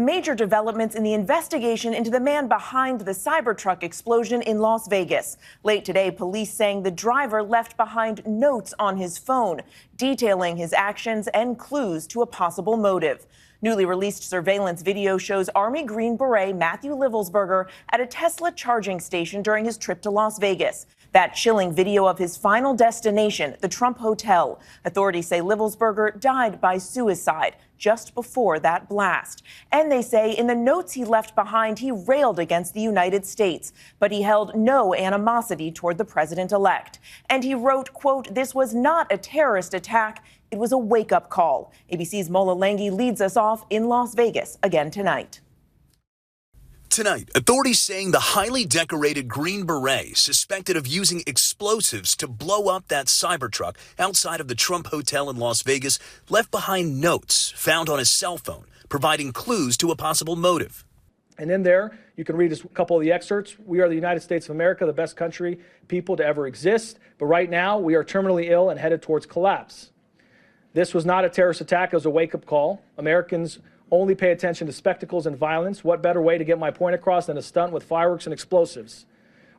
major developments in the investigation into the man behind the Cybertruck explosion in Las Vegas. Late today, police saying the driver left behind notes on his phone, detailing his actions and clues to a possible motive. Newly released surveillance video shows Army Green Beret Matthew Livelsberger at a Tesla charging station during his trip to Las Vegas. That chilling video of his final destination, the Trump Hotel. Authorities say Livelsberger died by suicide just before that blast. And they say in the notes he left behind, he railed against the United States, but he held no animosity toward the president-elect. And he wrote, quote, "This was not a terrorist attack. It was a wake-up call." ABC's Mola Lenghi leads us off in Las Vegas again tonight. Tonight, authorities saying the highly decorated Green Beret suspected of using explosives to blow up that Cybertruck outside of the Trump Hotel in Las Vegas left behind notes found on his cell phone, providing clues to a possible motive. And in there, you can read a couple of the excerpts. "We are the United States of America, the best country, people to ever exist. But right now, we are terminally ill and headed towards collapse. This was not a terrorist attack. It was a wake-up call. Americans only pay attention to spectacles and violence. What better way to get my point across than a stunt with fireworks and explosives?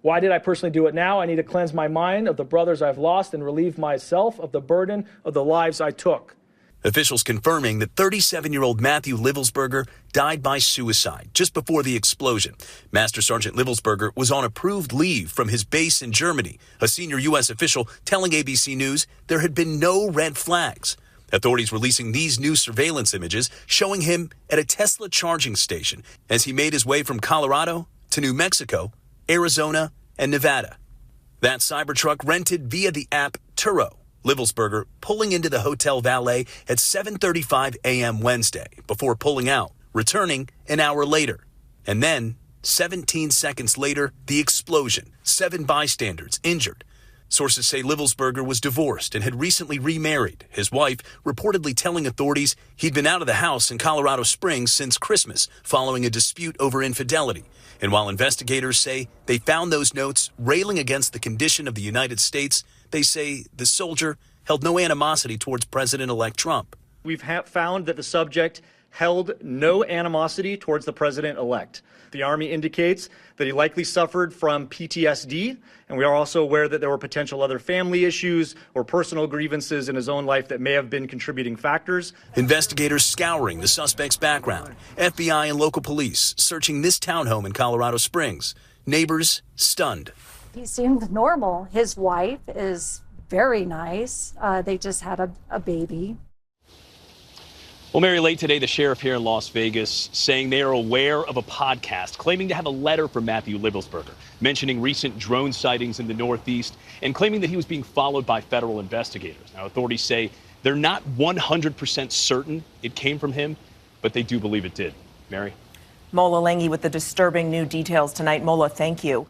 Why did I personally do it now? I need to cleanse my mind of the brothers I've lost and relieve myself of the burden of the lives I took." Officials confirming that 37-year-old Matthew Livelsberger died by suicide just before the explosion. Master Sergeant Livelsberger was on approved leave from his base in Germany. A senior U.S. official telling ABC News there had been no red flags. Authorities releasing these new surveillance images showing him at a Tesla charging station as he made his way from Colorado to New Mexico, Arizona, and Nevada. That Cybertruck rented via the app Turo. Livelsberger pulling into the hotel valet at 7:35 a.m. Wednesday before pulling out, returning an hour later. And then, 17 seconds later, the explosion. 7 bystanders injured. Sources say Livelsberger was divorced and had recently remarried, his wife reportedly telling authorities he'd been out of the house in Colorado Springs since Christmas following a dispute over infidelity. And while investigators say they found those notes railing against the condition of the United States, they say the soldier held no animosity towards President-elect Trump. We've found that the subject held no animosity towards the president-elect. The Army indicates that he likely suffered from PTSD, and we are also aware that there were potential other family issues or personal grievances in his own life that may have been contributing factors. Investigators scouring the suspect's background. FBI and local police searching this townhome in Colorado Springs. Neighbors stunned. He seemed normal. His wife is very nice. They just had a baby. Well, Mary, late today, the sheriff here in Las Vegas saying they are aware of a podcast claiming to have a letter from Matthew Livelsberger mentioning recent drone sightings in the Northeast and claiming that he was being followed by federal investigators. Now, authorities say they're not 100% certain it came from him, but they do believe it did. Mary? Mola Lenghi with the disturbing new details tonight. Mola, thank you.